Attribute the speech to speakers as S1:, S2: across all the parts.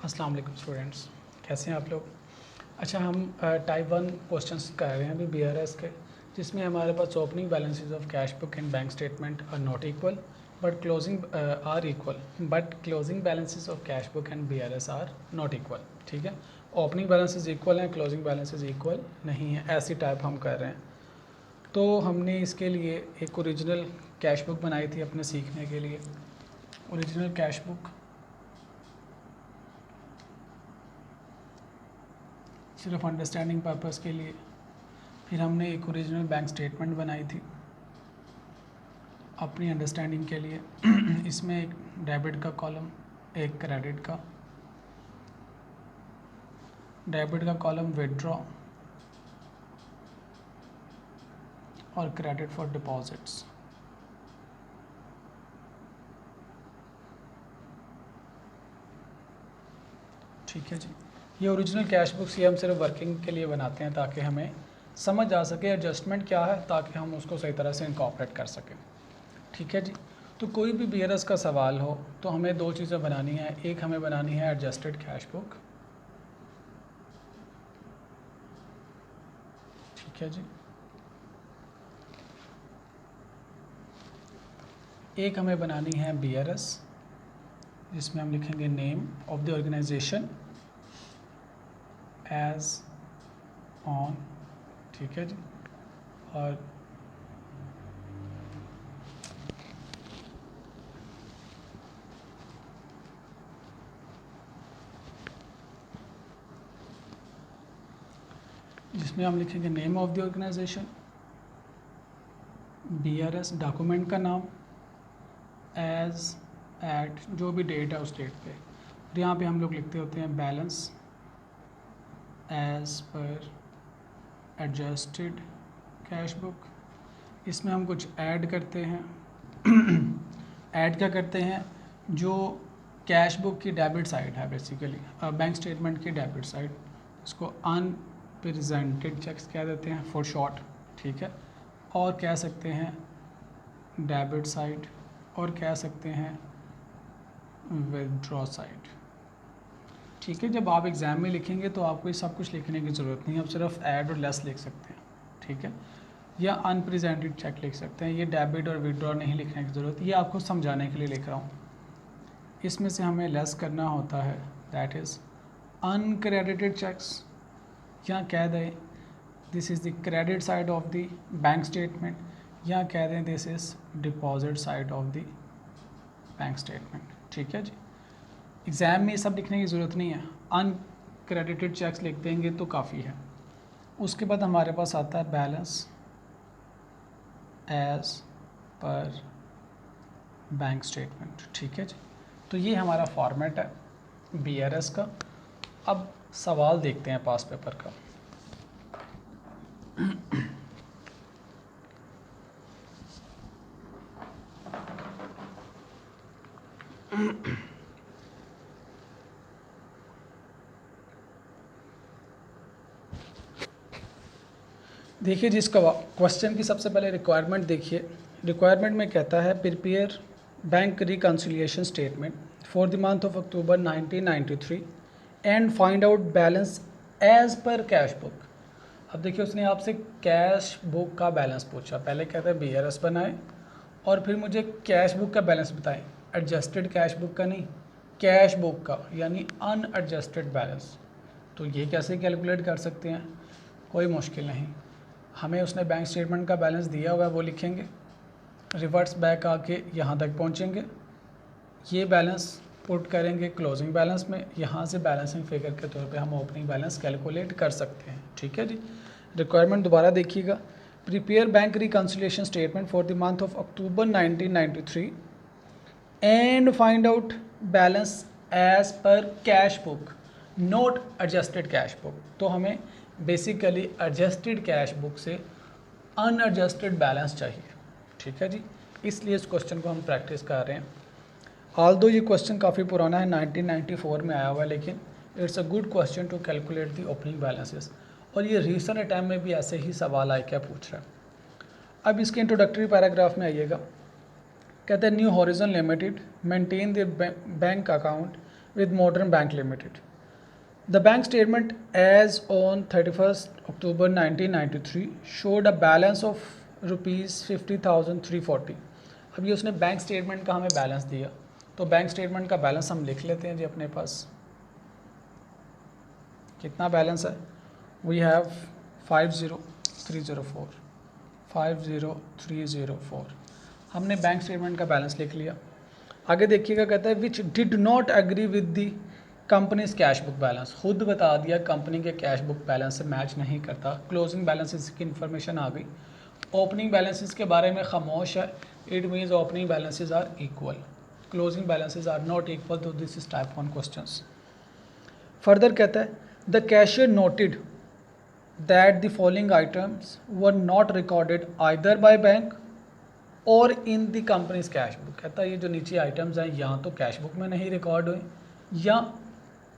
S1: अस्सलाम वालेकुम स्टूडेंट्स, कैसे हैं आप लोग। अच्छा, हम टाइप 1 क्वेश्चंस कर रहे हैं अभी बीआरएस के, जिसमें हमारे पास opening balances of cash book and bank statement are not equal but closing are equal, but closing balances of cash book and BRS are not equal. ठीक है, ओपनिंग बैलेंसेस इक्वल हैं, क्लोजिंग बैलेंसेस इक्वल नहीं है, ऐसी type हम कर रहे हैं। तो हमने इसके लिए एक ओरिजिनल कैश बुक बनाई थी अपने सीखने के लिए। ओरिजिनल कैश बुक सिर्फ अंडरस्टैंडिंग पर्पस के लिए। फिर हमने एक ओरिजिनल बैंक स्टेटमेंट बनाई थी अपनी अंडरस्टैंडिंग के लिए। इसमें एक डेबिट का कॉलम, एक क्रेडिट का। डेबिट का कॉलम विदड्रॉ और क्रेडिट फॉर डिपॉजिट्स। ठीक है जी, ये ओरिजिनल कैश बुक्स ये हम सिर्फ वर्किंग के लिए बनाते हैं ताकि हमें समझ आ सके एडजस्टमेंट क्या है, ताकि हम उसको सही तरह से इनकॉर्पोरेट कर सकें। ठीक है जी, तो कोई भी बीआरएस का सवाल हो तो हमें दो चीज़ें बनानी है। एक हमें बनानी है एडजस्टेड कैश बुक, ठीक है जी। एक हमें बनानी है बीआरएस, जिसमें हम लिखेंगे name of the organisation as on, ठीक है जी। और जिसमें हम लिखेंगे name of the organisation, BRS document का नाम, एज एट जो भी डेट है उस डेट पे। और यहाँ पे हम लोग लिखते होते हैं balance as per adjusted cash book. इसमें हम कुछ ऐड करते हैं। ऐड क्या करते हैं, जो कैश बुक की डेबिट साइड है, बेसिकली बैंक स्टेटमेंट की डेबिट साइड, इसको अनप्रेजेंटेड चेक्स कह देते हैं फॉर शॉर्ट, ठीक है। और कह सकते हैं डेबिट साइड, और कह सकते हैं विदड्रॉ साइड। ठीक है, जब आप एग्ज़ाम में लिखेंगे तो आपको ये सब कुछ लिखने की ज़रूरत नहीं है, आप सिर्फ ऐड और लेस लिख सकते हैं, ठीक है। या अनप्रेजेंटेड चेक लिख सकते हैं, ये डेबिट और विदड्रॉ नहीं लिखने की ज़रूरत, ये आपको समझाने के लिए लिख रहा हूँ। इसमें से हमें लेस करना होता है, दैट इज़ अनक्रेडिटेड चेक्स, या कह दें this is the credit side of the bank statement, या कह दें this is deposit side of the bank statement. ठीक है जी, एग्ज़ाम में ये सब लिखने की ज़रूरत नहीं है, अनक्रेडिटेड चेक्स लिख देंगे तो काफ़ी है। उसके बाद हमारे पास आता है balance as per bank statement. ठीक है जी, तो ये हमारा फॉर्मेट है बीआरएस का। अब सवाल देखते हैं पास पेपर का। देखिए जी, इसका क्वेश्चन की सबसे पहले रिक्वायरमेंट देखिए। रिक्वायरमेंट में कहता है prepare bank reconciliation statement for the month of October 1993 and find out balance as per cash book. अब देखिए, उसने आपसे कैश बुक का बैलेंस पूछा, पहले कहता है बीआरएस बनाए और फिर मुझे कैश बुक का बैलेंस बताएं, एडजस्टेड कैश बुक का नहीं, कैश बुक का, यानी अनएडजस्टेड बैलेंस। तो ये कैसे कैलकुलेट कर सकते हैं, कोई मुश्किल नहीं। हमें उसने बैंक स्टेटमेंट का बैलेंस दिया हुआ है, वो लिखेंगे, रिवर्स बैक आके यहाँ तक पहुँचेंगे, ये बैलेंस पुट करेंगे क्लोजिंग बैलेंस में, यहाँ से बैलेंसिंग फिगर के तौर पे हम ओपनिंग बैलेंस कैलकुलेट कर सकते हैं। ठीक है जी, रिक्वायरमेंट दोबारा देखिएगा। Prepare bank reconciliation statement for the month of October 1993 and find out balance as per cash book not adjusted cash book. तो हमें बेसिकली एडजस्टेड कैश बुक से अनएडजस्टेड बैलेंस चाहिए। ठीक है जी, इसलिए इस क्वेश्चन को हम प्रैक्टिस कर रहे हैं। ऑल्दो ये क्वेश्चन काफ़ी पुराना है, 1994 में आया हुआ है, लेकिन it's a good question to calculate the opening balances. और ये रिसेंट टाइम में भी ऐसे ही सवाल आए क्या पूछ रहा है। अब इसके इंट्रोडक्टरी पैराग्राफ में आइएगा, कहते हैं new horizon limited maintain the bank account with Modern Bank Limited. The bank statement as on 31st October 1993 showed a balance of rupees 50,340. अभी उसने बैंक स्टेटमेंट का हमें बैलेंस दिया, तो बैंक स्टेटमेंट का बैलेंस हम लिख लेते हैं जी अपने पास। कितना बैलेंस है? We have 50304 50304। हमने बैंक स्टेटमेंट का बैलेंस लिख लिया। आगे देखिएगा, कहता है which did not agree with the company's cash book balance. खुद बता दिया कंपनी के कैश बुक बैलेंस से मैच नहीं करता। क्लोजिंग बैलेंसेस की इन्फॉर्मेशन आ गई। ओपनिंग बैलेंसेस के बारे में खामोश है। It means opening balances are equal, closing balances are not equal, तो this is type 1 questions. Further कहता है the cashier noted that the following items were not recorded either by bank और इन दी company's cash book. कहता है ये जो नीचे items हैं या तो कैश बुक में नहीं रिकॉर्ड हुई या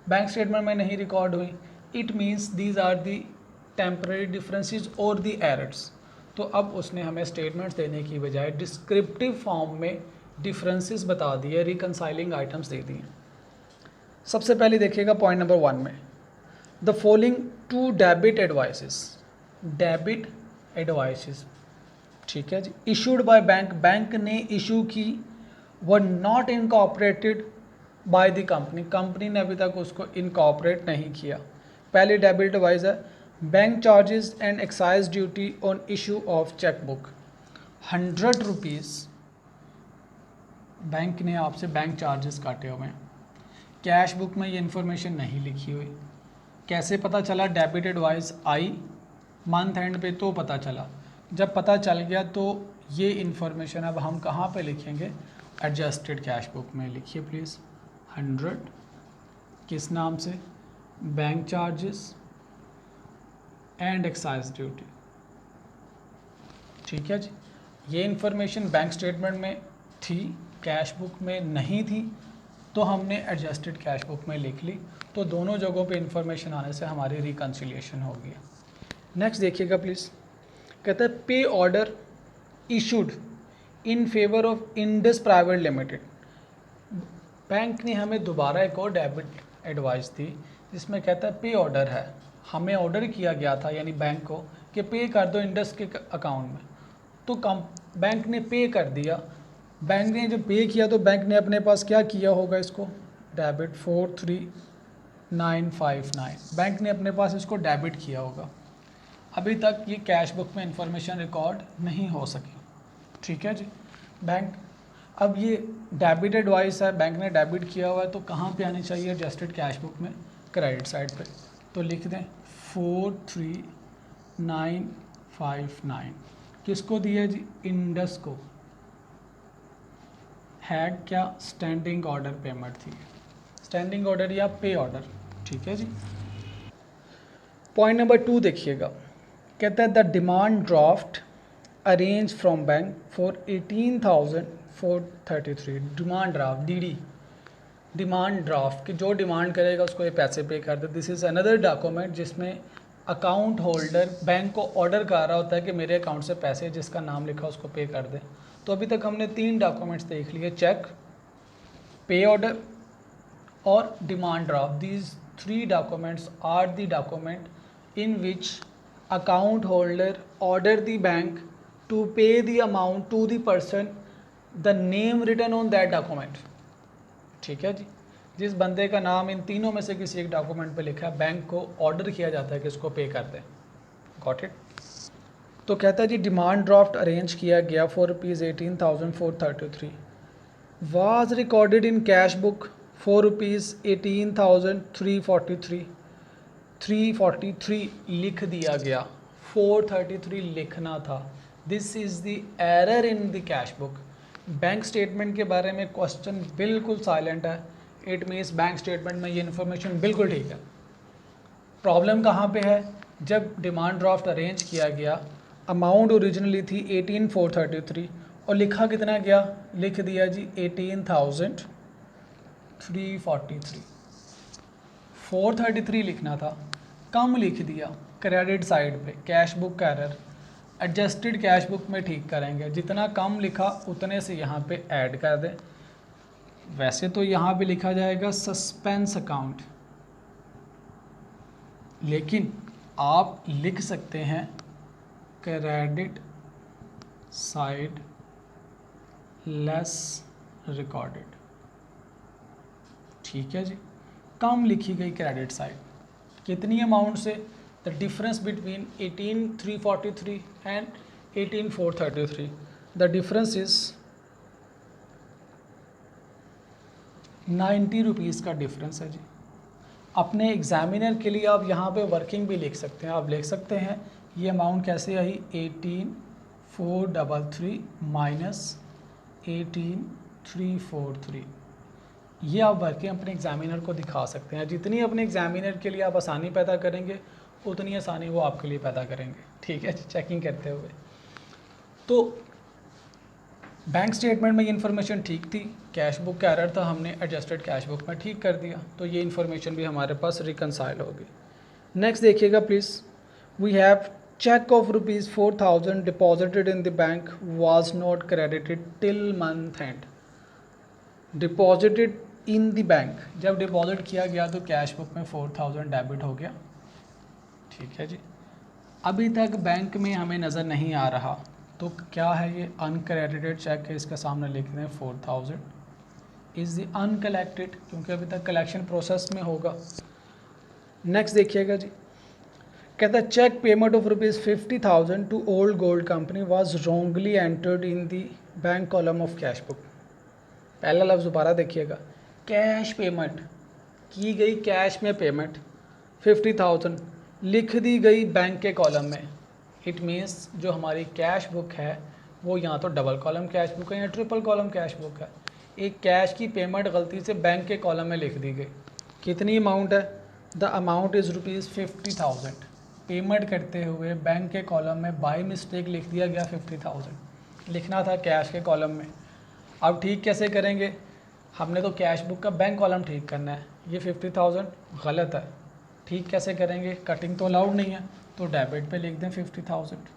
S1: बैंक स्टेटमेंट में नहीं रिकॉर्ड हुई। It means these are the temporary differences और दी एरर्स। तो अब उसने हमें स्टेटमेंट्स देने की बजाय डिस्क्रिप्टिव फॉर्म में डिफरेंसेस बता दिए, रिकनसाइलिंग आइटम्स दे दिए। सबसे पहले देखिएगा पॉइंट नंबर 1 में, the following 2 debit advices. Debit advices, ठीक है जी, इशूड बाय बैंक, बैंक ने इशू की, were not incorporated by the company, company ने अभी तक उसको इनकॉर्पोरेट नहीं किया। पहले डेबिट एडवाइस है bank charges and excise duty on issue of cheque book. 100 rupees bank ने आपसे बैंक चार्जेस काटे हुए हैं। कैश बुक में ये इन्फॉर्मेशन नहीं लिखी हुई। कैसे पता चला? Debit advice I month and पे तो पता चला। जब पता चल गया तो ये इन्फॉर्मेशन अब हम कहाँ पे लिखेंगे? एडजस्टेड कैश बुक में लिखिए प्लीज़। 100 किस नाम से? Bank charges and excise duty, ठीक है जी। ये इन्फॉर्मेशन बैंक स्टेटमेंट में थी, कैश बुक में नहीं थी, तो हमने एडजस्टेड कैश बुक में लिख ली। तो दोनों जगहों पे इन्फॉर्मेशन आने से हमारी रिकन्सिलिएशन हो गया। नेक्स्ट देखिएगा प्लीज़, कहता है पे order issued in favour of Indus private limited. Bank ने हमें दोबारा एक और डेबिट एडवाइस दी जिसमें कहता है पे ऑर्डर है, हमें ऑर्डर किया गया था यानी बैंक को कि पे कर दो इंडस के अकाउंट में, तो बैंक ने पे कर दिया। बैंक ने जब पे किया तो बैंक ने अपने पास क्या किया होगा? इसको डेबिट 43959, बैंक ने अपने पास इसको डेबिट किया होगा। अभी तक ये कैश बुक में इंफॉर्मेशन रिकॉर्ड नहीं हो सकी, ठीक है जी। बैंक अब ये डेबिट एडवाइस है, बैंक ने डेबिट किया हुआ है, तो कहाँ पे आनी चाहिए? एडजस्टेड कैश बुक में क्रेडिट साइड पे। तो लिख दें 43959। किसको दिया जी? इंडस को। है क्या? स्टैंडिंग ऑर्डर पेमेंट थी, स्टैंडिंग ऑर्डर या पे ऑर्डर, ठीक है जी। पॉइंट नंबर 2 देखिएगा, कहता है the demand draft arrange from bank for 18,433। Demand draft, DD, demand draft कि जो डिमांड करेगा उसको ये पैसे पे कर दे। दिस इज़ अनदर डॉक्यूमेंट जिसमें अकाउंट होल्डर बैंक को ऑर्डर कर रहा होता है कि मेरे अकाउंट से पैसे जिसका नाम लिखा उसको पे कर दे। तो अभी तक हमने 3 डॉक्यूमेंट्स देख लिए, चेक, पे ऑर्डर और demand draft. These 3 documents are the document in which account holder order the bank to pay the amount to the person the name written on that document, ठीक है जी। जिस बंदे का नाम इन तीनों में से किसी एक डॉक्यूमेंट पे लिखा है, बैंक को ऑर्डर किया जाता है कि इसको पे कर दें। Got it? तो कहता है जी डिमांड ड्राफ्ट अरेंज किया गया for rupees 18,433 was recorded in cash book for rupees 18,343। 343 लिख दिया गया, 433 लिखना था। This is the error in the cash book. Bank statement के बारे में क्वेश्चन बिल्कुल साइलेंट है। इट मीन्स बैंक स्टेटमेंट में ये इन्फॉर्मेशन बिल्कुल ठीक है। प्रॉब्लम कहाँ पे है? जब डिमांड ड्राफ्ट अरेंज किया गया, अमाउंट ओरिजिनली थी 18,433 और लिखा कितना गया? लिख दिया जी 18,343। 433 लिखना था, कम लिख दिया क्रेडिट साइड पे। कैश बुक का एरर, एडजस्टेड कैश बुक में ठीक करेंगे। जितना कम लिखा उतने से यहाँ पे ऐड कर दें। वैसे तो यहाँ पे लिखा जाएगा सस्पेंस अकाउंट, लेकिन आप लिख सकते हैं क्रेडिट साइड लेस रिकॉर्डेड। ठीक है जी, कम लिखी गई क्रेडिट साइड, कितनी अमाउंट से? The difference between 18,343 and 18,433, the difference is 90 rupees का डिफरेंस है जी। अपने एग्जामिनर के लिए आप यहाँ पे वर्किंग भी लिख सकते हैं, आप लिख सकते हैं ये अमाउंट कैसे आई, 18,433 माइनस 18,343। ये आप वर्किंग अपने एग्जामिनर को दिखा सकते हैं। जितनी अपने एग्जामिनर के लिए आप आसानी पैदा करेंगे उतनी आसानी वो आपके लिए पैदा करेंगे। ठीक है, चेकिंग करते हुए। तो बैंक स्टेटमेंट में ये इन्फॉर्मेशन ठीक थी, कैश बुक का एरर था, हमने एडजस्टेड कैश बुक में ठीक कर दिया, तो ये इन्फॉर्मेशन भी हमारे पास रिकनसाइल होगी। नेक्स्ट देखिएगा please, we have cheque of ₹4,000 deposited in the bank was not credited till month end. Deposited in the bank, जब डिपॉजिट किया गया तो कैश बुक में 4,000 डेबिट हो गया। ठीक है जी, अभी तक बैंक में हमें नज़र नहीं आ रहा, तो क्या है ये, अनक्रेडिटेड चेक है, इसका सामने लिख दें 4,000 इज़ द अनकलेक्टेड, क्योंकि अभी तक कलेक्शन प्रोसेस में होगा। नेक्स्ट देखिएगा जी, कहता है cheque payment of ₹50,000 to old gold company was wrongly entered in the bank column of cash book. पहला लफ्ज़ दोबारा देखिएगा, कैश पेमेंट की गई, कैश में पेमेंट 50,000 लिख दी गई बैंक के कॉलम में। इट मीन्स जो हमारी कैश बुक है वो या तो डबल कॉलम कैश बुक है या ट्रिपल कॉलम कैश बुक है। एक कैश की पेमेंट गलती से बैंक के कॉलम में लिख दी गई। कितनी अमाउंट है? The amount is ₹50,000। पेमेंट करते हुए बैंक के कॉलम में बाय मिस्टेक लिख दिया गया 50,000, लिखना था कैश के कॉलम में। अब ठीक कैसे करेंगे? हमने तो कैश बुक का बैंक कॉलम ठीक करना है, ये 50,000 गलत है, ठीक कैसे करेंगे? कटिंग तो अलाउड नहीं है, तो डेबिट पे लिख दें 50,000।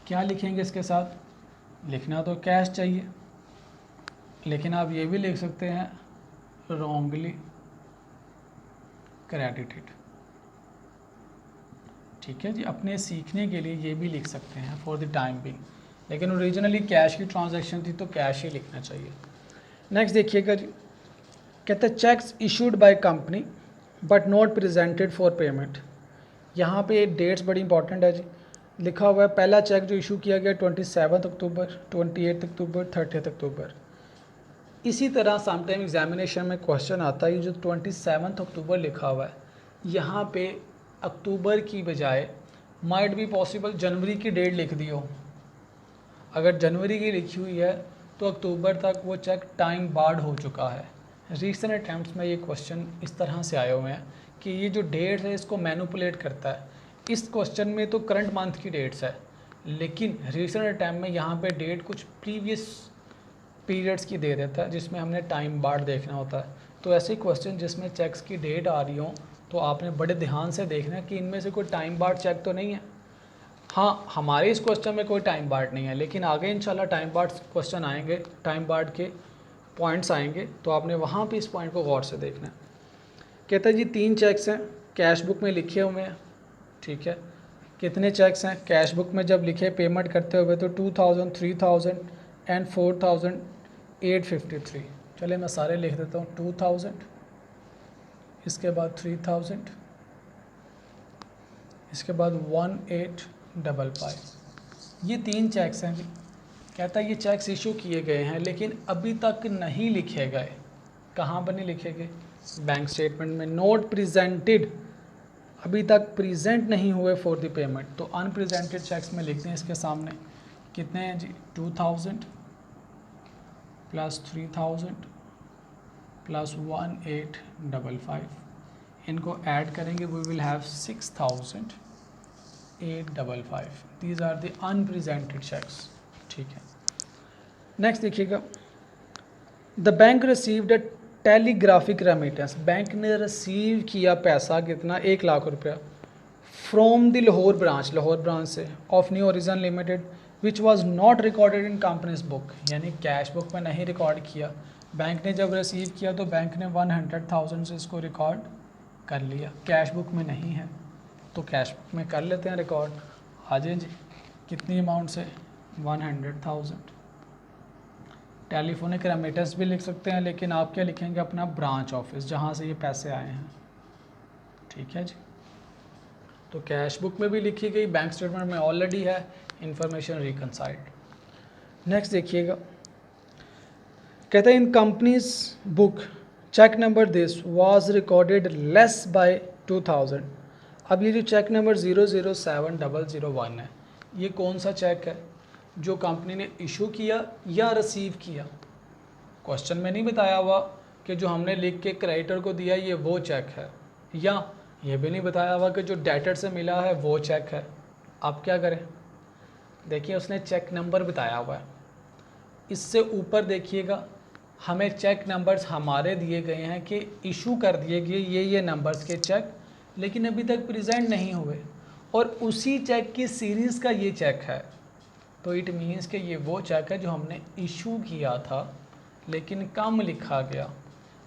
S1: क्या लिखेंगे इसके साथ? लिखना तो कैश चाहिए, लेकिन आप ये भी लिख सकते हैं रॉन्गली क्रेडिटेड। ठीक है जी, अपने सीखने के लिए ये भी लिख सकते हैं फॉर द टाइम बिंग, लेकिन ओरिजिनली कैश की ट्रांजैक्शन थी तो कैश ही लिखना चाहिए। नेक्स्ट देखिएगा जी, कहते हैं cheques issued by company but not presented for payment. यहाँ पे डेट्स बड़ी इंपॉर्टेंट है जी, लिखा हुआ है पहला चेक जो इशू किया गया 27 अक्टूबर, 28 अक्टूबर, 30 अक्टूबर। इसी तरह समटाइम एग्जामिनेशन में क्वेश्चन आता है, जो 27 अक्टूबर लिखा हुआ है यहाँ पे अक्टूबर की बजाय माइट भी पॉसिबल जनवरी की डेट लिख दी हो। अगर जनवरी की लिखी हुई है तो अक्टूबर तक वो चेक टाइम बार्ड हो चुका है। रीसेंट अटैम्प्ट्स में ये क्वेश्चन इस तरह से आए हुए हैं कि ये जो डेट है इसको मैनिपुलेट करता है। इस क्वेश्चन में तो करंट मंथ की डेट्स है, लेकिन रीसेंट अटैम्प्ट में यहाँ पे डेट कुछ प्रीवियस पीरियड्स की दे देता है, जिसमें हमने टाइम बार्ड देखना होता है। तो ऐसे क्वेश्चन जिसमें चेक्स की डेट आ रही हो तो आपने बड़े ध्यान से देखना है कि इनमें से कोई टाइम बार्ड चेक तो नहीं है। हाँ, हमारे इस क्वेश्चन में कोई टाइम बार्ड नहीं है, लेकिन आगे इंशाल्लाह टाइम बार्ड क्वेश्चन आएंगे, टाइम बार्ड के पॉइंट्स आएंगे, तो आपने वहाँ पे इस पॉइंट को गौर से देखना है। कहता है जी 3 चेक्स हैं कैश बुक में लिखे हुए हैं। ठीक है, कितने चेक्स हैं कैश बुक में जब लिखे पेमेंट करते हुए? तो 2,000, 3,000 एंड 4,853। चलिए मैं सारे लिख देता हूँ। 2,000, इसके बाद 3,000, इसके बाद 1,855। ये 3 चेक्स हैं जी। कहता है ये चेक्स इशू किए गए हैं लेकिन अभी तक नहीं लिखे गए। कहाँ पर नहीं लिखे गए? बैंक स्टेटमेंट में। नोट प्रेजेंटेड, अभी तक प्रेजेंट नहीं हुए फॉर द पेमेंट, तो अनप्रेजेंटेड चेक्स में लिखते हैं इसके सामने। कितने हैं जी? 2,000 प्लस 3,000 प्लस 1,855। इनको ऐड करेंगे, we will have 6,855। These are the unpresented cheques. ठीक है, नेक्स्ट देखिएगा, the bank received a telegraphic remittance. Bank ने रिसीव किया पैसा कितना? 1 लाख रुपया from the Lahore branch, Lahore branch से, of new origin limited, which was not recorded in company's book, यानी कैश बुक में नहीं रिकॉर्ड किया। बैंक ने जब रिसीव किया तो बैंक ने 100,000 से इसको रिकॉर्ड कर लिया, कैश बुक में नहीं है तो कैश बुक में कर लेते हैं रिकॉर्ड। आ जाए जी, कितनी अमाउंट से, 100,000। टेलीफोनिक रेमिटेंस भी लिख सकते हैं, लेकिन आप क्या लिखेंगे, अपना ब्रांच ऑफिस जहाँ से ये पैसे आए हैं। ठीक है जी, तो कैश बुक में भी लिखी गई, बैंक स्टेटमेंट में ऑलरेडी है, इंफॉर्मेशन रिकनसाइल्ड। नेक्स्ट देखिएगा, कहते हैं in company's book cheque number this was recorded less by 2000। अब ये जो चेक नंबर 007001 है, ये कौन सा चेक है, जो कंपनी ने इशू किया या रिसीव किया? क्वेश्चन में नहीं बताया हुआ कि जो हमने लिख के क्रेडिटर को दिया ये वो चेक है, या ये भी नहीं बताया हुआ कि जो डेटर से मिला है वो चेक है। आप क्या करें, देखिए उसने चेक नंबर बताया हुआ है, इससे ऊपर देखिएगा हमें चेक नंबर्स हमारे दिए गए हैं कि इशू कर दिए गए ये नंबर्स के चेक, लेकिन अभी तक प्रेजेंट नहीं हुए, और उसी चेक की सीरीज़ का ये चेक है, तो इट मीन्स कि ये वो चेक है जो हमने इशू किया था लेकिन कम लिखा गया।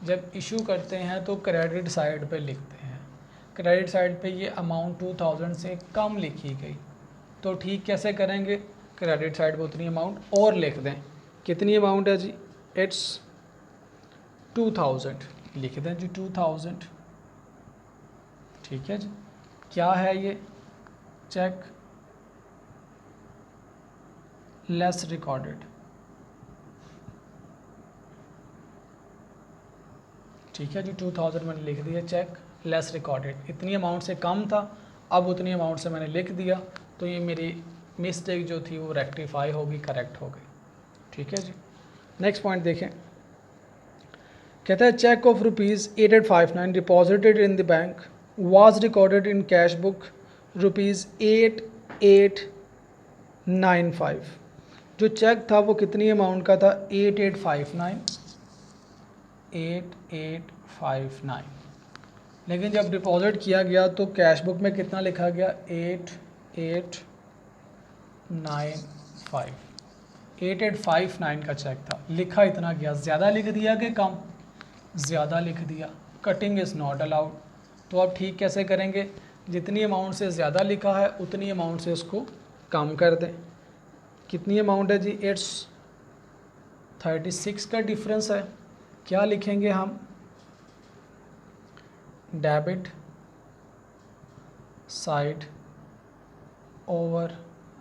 S1: जब इशू करते हैं तो क्रेडिट साइड पे लिखते हैं, क्रेडिट साइड पे ये अमाउंट 2000 से कम लिखी गई, तो ठीक कैसे करेंगे, क्रेडिट साइड पर उतनी अमाउंट और लिख दें। कितनी अमाउंट है जी, इट्स 2000 लिख दें जी, 2000। ठीक है जी, क्या है ये चेक, लेस रिकॉर्डेड। ठीक है जी, 2000 मैंने लिख दिया, चेक लेस रिकॉर्डेड, इतनी अमाउंट से कम था, अब उतनी अमाउंट से मैंने लिख दिया, तो ये मेरी मिस्टेक जो थी वो रेक्टिफाई होगी, करेक्ट हो गई। ठीक है जी, नेक्स्ट पॉइंट देखें, कहता है cheque of ₹8859 deposited in the bank was recorded in cash book ₹8895। जो चेक था वो कितनी अमाउंट का था, 8859, लेकिन जब डिपॉजिट किया गया तो कैश बुक में कितना लिखा गया, 8859 का चेक था, लिखा इतना गया, ज़्यादा लिख दिया कि कम, ज़्यादा लिख दिया, कटिंग इज़ नॉट अलाउड। तो आप ठीक कैसे करेंगे, जितनी अमाउंट से ज़्यादा लिखा है उतनी अमाउंट से उसको कम कर दें। कितनी अमाउंट है जी, इट्स 36 का डिफरेंस है, क्या लिखेंगे हम, डेबिट साइड ओवर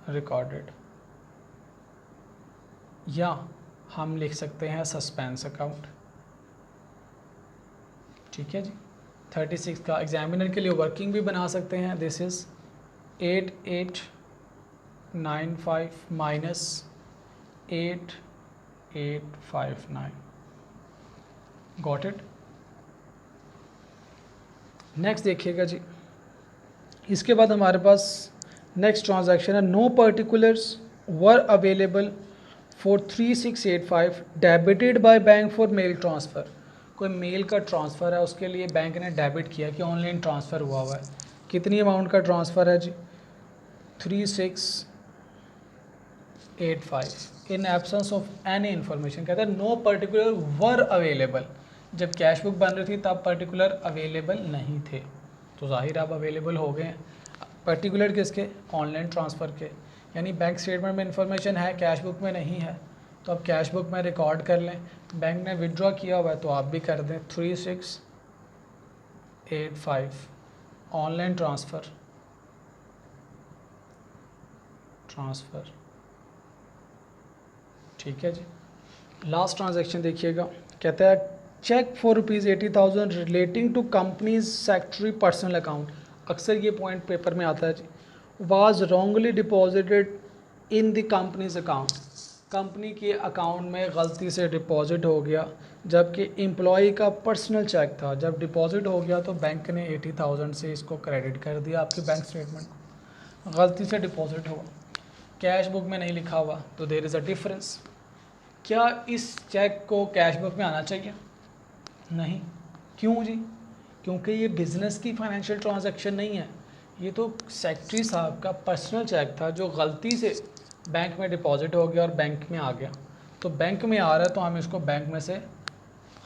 S1: रिकॉर्डेड, या हम लिख सकते हैं सस्पेंस अकाउंट। ठीक है जी, 36 का एग्जामिनर के लिए वर्किंग भी बना सकते हैं, this is 8895 minus 8859, got it. Next देखिएगा जी, इसके बाद हमारे पास नेक्स्ट ट्रांजैक्शन है, no particulars were available for 3685 debited by bank for mail transfer. कोई मेल का ट्रांसफ़र है, उसके लिए बैंक ने डेबिट किया कि ऑनलाइन ट्रांसफ़र हुआ है, कितनी अमाउंट का ट्रांसफ़र है जी, 3685 in absence of any information. कहता है नो पर्टिकुलर वर अवेलेबल, जब कैश बुक बन रही थी तब पर्टिकुलर अवेलेबल नहीं थे, तो जाहिर अब अवेलेबल हो गए हैं। पर्टिकुलर किसके, ऑनलाइन ट्रांसफ़र के, यानी बैंक स्टेटमेंट में इन्फॉर्मेशन है, कैश बुक में नहीं है, तो अब कैश बुक में रिकॉर्ड कर लें। बैंक ने विड्रॉ किया हुआ है तो आप भी कर दें, 3685 ऑनलाइन ट्रांसफ़र, ठीक है जी। लास्ट ट्रांजैक्शन देखिएगा, कहता है cheque for ₹80,000 relating to company's secretary personal account. अक्सर ये पॉइंट पेपर में आता है जी, was wrongly deposited in the company's account, company के अकाउंट में गलती से डिपॉजिट हो गया, जबकि एम्प्लॉई का पर्सनल चेक था। जब डिपॉजिट हो गया तो बैंक ने 80,000 से इसको क्रेडिट कर दिया आपके बैंक स्टेटमेंट को, गलती से डिपॉजिट हुआ, कैश बुक में नहीं लिखा हुआ, तो देयर इज़ अ डिफरेंस। क्या इस चेक को कैश बुक में आना चाहिए, नहीं, क्यों जी, क्योंकि ये बिज़नेस की फाइनेंशियल ट्रांजैक्शन नहीं है, ये तो सेक्रेटरी साहब का पर्सनल चेक था जो गलती से बैंक में डिपॉजिट हो गया और बैंक में आ गया, तो बैंक में आ रहा है तो हम इसको बैंक में से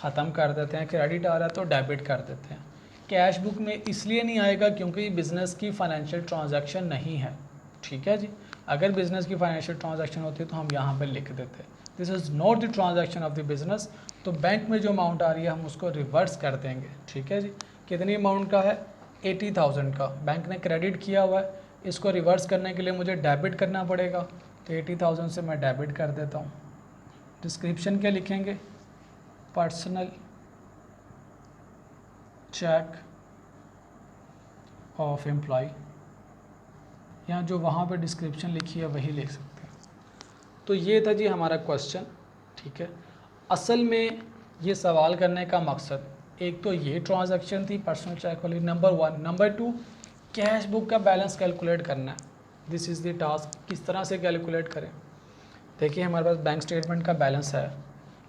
S1: ख़त्म कर देते हैं, क्रेडिट आ रहा है तो डेबिट कर देते हैं। कैश बुक में इसलिए नहीं आएगा क्योंकि बिज़नेस की फाइनेंशियल ट्रांजैक्शन नहीं है, ठीक है जी। अगर बिज़नेस की फाइनेंशियल ट्रांजैक्शन होती तो हम यहाँ पर लिख देते, this is not the transaction of the business, तो बैंक में जो अमाउंट आ रही है हम उसको रिवर्स कर देंगे, ठीक है जी। कितनी अमाउंट का है, 80,000 का बैंक ने क्रेडिट किया हुआ है, इसको रिवर्स करने के लिए मुझे डेबिट करना पड़ेगा, तो 80,000 से मैं डेबिट कर देता हूँ। डिस्क्रिप्शन क्या लिखेंगे, पर्सनल चेक ऑफ एम्प्लॉय, या जो वहाँ पे डिस्क्रिप्शन लिखी है वही लिख सकते हैं। तो ये था जी हमारा क्वेश्चन, ठीक है। असल में ये सवाल करने का मकसद एक तो ये ट्रांजैक्शन थी पर्सनल चेक वाली, नंबर 1, नंबर 2 कैश बुक का बैलेंस कैलकुलेट करना है, दिस इज़ द टास्क। किस तरह से कैलकुलेट करें, देखिए हमारे पास बैंक स्टेटमेंट का बैलेंस है,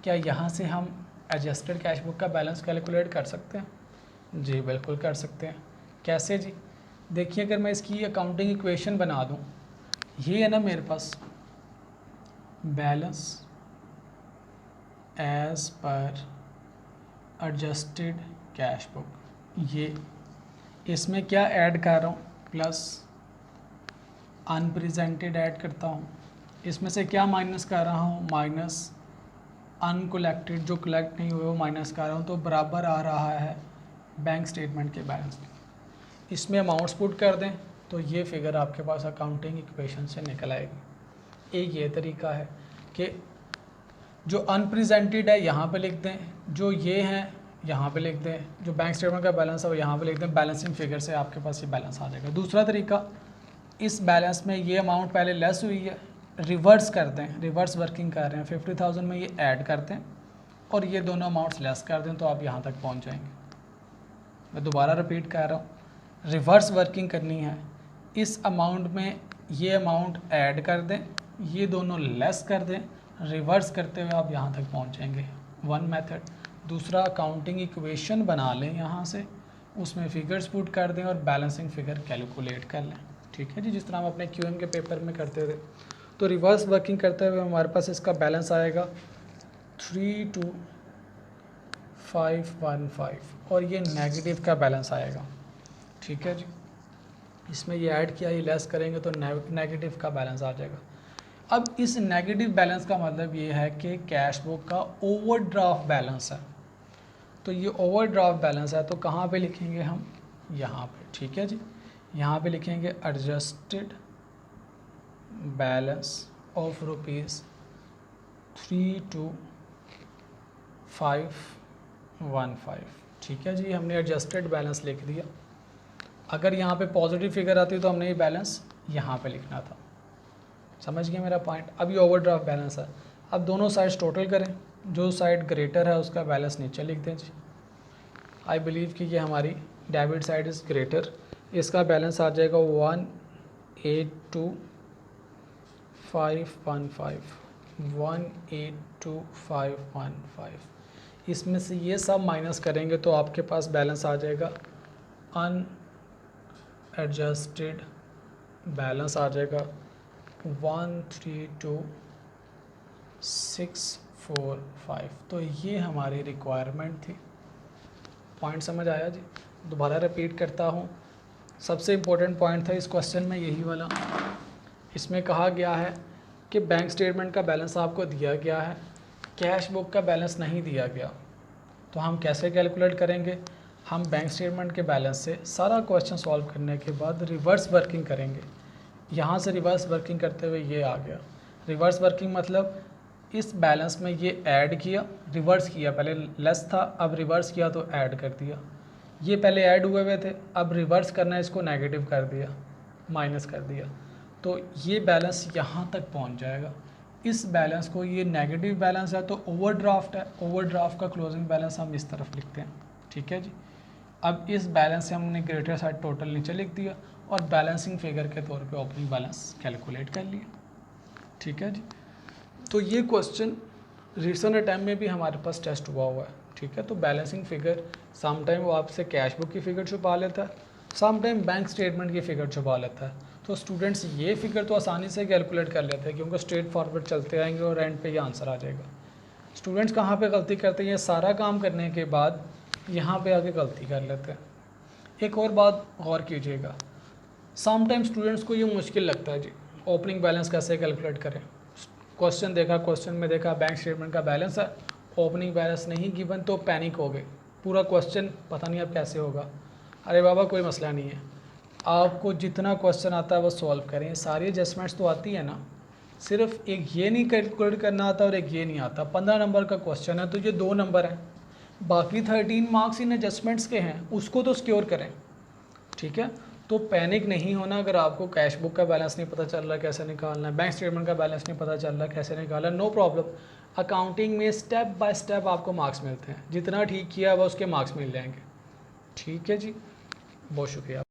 S1: क्या यहाँ से हम एडजस्टेड कैश बुक का बैलेंस कैलकुलेट कर सकते हैं? जी बिल्कुल कर सकते हैं। कैसे जी, देखिए अगर मैं इसकी अकाउंटिंग इक्वेशन बना दूँ, ये है ना मेरे पास balance as per adjusted cash book, ये इसमें क्या ऐड कर रहा हूँ, प्लस अनप्रेजेंटेड ऐड करता हूँ, इसमें से क्या माइनस कर रहा हूँ, माइनस अनकलेक्टेड, जो कलेक्ट नहीं हुए वो माइनस कर रहा हूँ, तो बराबर आ रहा है बैंक स्टेटमेंट के बैलेंस में। इसमें अमाउंट्स पुट कर दें तो ये फिगर आपके पास अकाउंटिंग इक्वेशन से निकल आएगी। एक ये तरीका है कि जो अनप्रेजेंटेड है यहाँ पे लिख दें, जो ये हैं यहाँ पे लिख दें, जो बैंक स्टेटमेंट का बैलेंस है वो यहाँ पे लिख दें, बैलेंसिंग फिगर से आपके पास ये बैलेंस आ जाएगा। दूसरा तरीका, इस बैलेंस में ये अमाउंट पहले लेस हुई है, रिवर्स कर दें, रिवर्स वर्किंग कर रहे हैं, 50,000 में ये ऐड कर दें और ये दोनों अमाउंट्स लेस कर दें, तो आप यहाँ तक पहुँच जाएंगे। मैं दोबारा रिपीट कर रहा हूँ, रिवर्स वर्किंग करनी है, इस अमाउंट में ये अमाउंट ऐड कर दें, ये दोनों लेस कर दें, रिवर्स करते हुए आप यहाँ तक पहुँच जाएंगे, वन मेथड। दूसरा, अकाउंटिंग इक्वेशन बना लें यहाँ से, उसमें फिगर्स पुट कर दें और बैलेंसिंग फिगर कैलकुलेट कर लें, ठीक है जी, जिस तरह हम अपने क्यूएम के पेपर में करते थे। तो रिवर्स वर्किंग करते हुए हमारे पास इसका बैलेंस आएगा 32,515 और ये नेगेटिव का बैलेंस आएगा, ठीक है जी। इसमें ये ऐड किया, ये लेस करेंगे तो नेगेटिव का बैलेंस आ जाएगा। अब इस नेगेटिव बैलेंस का मतलब ये है कि कैश बुक का ओवरड्राफ्ट बैलेंस है, तो ये ओवरड्राफ्ट बैलेंस है तो कहाँ पे लिखेंगे हम, यहाँ पे, ठीक है जी। यहाँ पे लिखेंगे एडजस्टेड बैलेंस ऑफ ₹32,515, ठीक है जी। हमने एडजस्टेड बैलेंस लिख दिया। अगर यहाँ पे पॉजिटिव फिगर आती तो हमने ये बैलेंस यहाँ पे लिखना था, समझ गए मेरा पॉइंट। अब ये ओवरड्राफ्ट बैलेंस है, अब दोनों साइड्स टोटल करें, जो साइड ग्रेटर है उसका बैलेंस नीचे लिख दें जी। आई बिलीव कि ये हमारी डेबिट साइड इज़ ग्रेटर, इसका बैलेंस आ जाएगा 182,515। इसमें से ये सब माइनस करेंगे तो आपके पास बैलेंस आ जाएगा, अनएडजस्टेड बैलेंस आ जाएगा 132,645। तो ये हमारी रिक्वायरमेंट थी। पॉइंट समझ आया जी? दोबारा रिपीट करता हूँ, सबसे इम्पोर्टेंट पॉइंट था इस क्वेश्चन में यही वाला। इसमें कहा गया है कि बैंक स्टेटमेंट का बैलेंस आपको दिया गया है, कैश बुक का बैलेंस नहीं दिया गया, तो हम कैसे कैलकुलेट करेंगे? हम बैंक स्टेटमेंट के बैलेंस से सारा क्वेश्चन सॉल्व करने के बाद रिवर्स वर्किंग करेंगे। यहाँ से रिवर्स वर्किंग करते हुए ये आ गया। रिवर्स वर्किंग मतलब इस बैलेंस में ये ऐड किया, रिवर्स किया, पहले लेस था अब रिवर्स किया तो ऐड कर दिया। ये पहले ऐड हुए थे, अब रिवर्स करना है, इसको नेगेटिव कर दिया, माइनस कर दिया, तो ये बैलेंस यहाँ तक पहुँच जाएगा। इस बैलेंस को, ये नेगेटिव बैलेंस है तो ओवरड्राफ्ट है, ओवरड्राफ्ट का क्लोजिंग बैलेंस हम इस तरफ लिखते हैं, ठीक है जी। अब इस बैलेंस से हमने ग्रेटर साइड टोटल नीचे लिख दिया और बैलेंसिंग फिगर के तौर पे ओपनिंग बैलेंस कैलकुलेट कर लिया, ठीक है जी। तो ये क्वेश्चन रिसेंट अटैम्प्ट में भी हमारे पास टेस्ट हुआ है, ठीक है। तो बैलेंसिंग फिगर सम टाइम वो आपसे कैश बुक की फ़िगर छुपा लेता है, सम टाइम बैंक स्टेटमेंट की फ़िगर छुपा लेता है। तो स्टूडेंट्स ये फिगर तो आसानी से कैलकुलेट कर लेते हैं क्योंकि स्ट्रेट फॉरवर्ड चलते आएंगे और एंड पे ये आंसर आ जाएगा। स्टूडेंट्स कहाँ पे गलती करते हैं, ये सारा काम करने के बाद यहाँ पे आके गलती कर लेते हैं। एक और बात गौर कीजिएगा, समटाइम स्टूडेंट्स को ये मुश्किल लगता है जी ओपनिंग बैलेंस कैसे कैलकुलेट करें। क्वेश्चन देखा, क्वेश्चन में देखा बैंक स्टेटमेंट का बैलेंस है, ओपनिंग बैलेंस नहीं गिवन तो पैनिक हो गए, पूरा क्वेश्चन पता नहीं अब कैसे होगा। अरे बाबा कोई मसला नहीं है, आपको जितना क्वेश्चन आता है वो सॉल्व करें, सारी एडजस्टमेंट्स तो आती है ना, सिर्फ एक ये नहीं कैलकुलेट करना आता और एक ये नहीं आता। 15 नंबर का क्वेश्चन है तो ये 2 नंबर हैं, बाकी 13 मार्क्स इन एडजस्टमेंट्स के हैं, उसको तो सिक्योर करें। ठीक है, तो पैनिक नहीं होना। अगर आपको कैश बुक का बैलेंस नहीं पता चल रहा कैसे निकालना है, बैंक स्टेटमेंट का बैलेंस नहीं पता चल रहा कैसे निकालना है, नो प्रॉब्लम। अकाउंटिंग में स्टेप बाय स्टेप आपको मार्क्स मिलते हैं, जितना ठीक किया वह उसके मार्क्स मिल जाएंगे। ठीक है जी, बहुत शुक्रिया।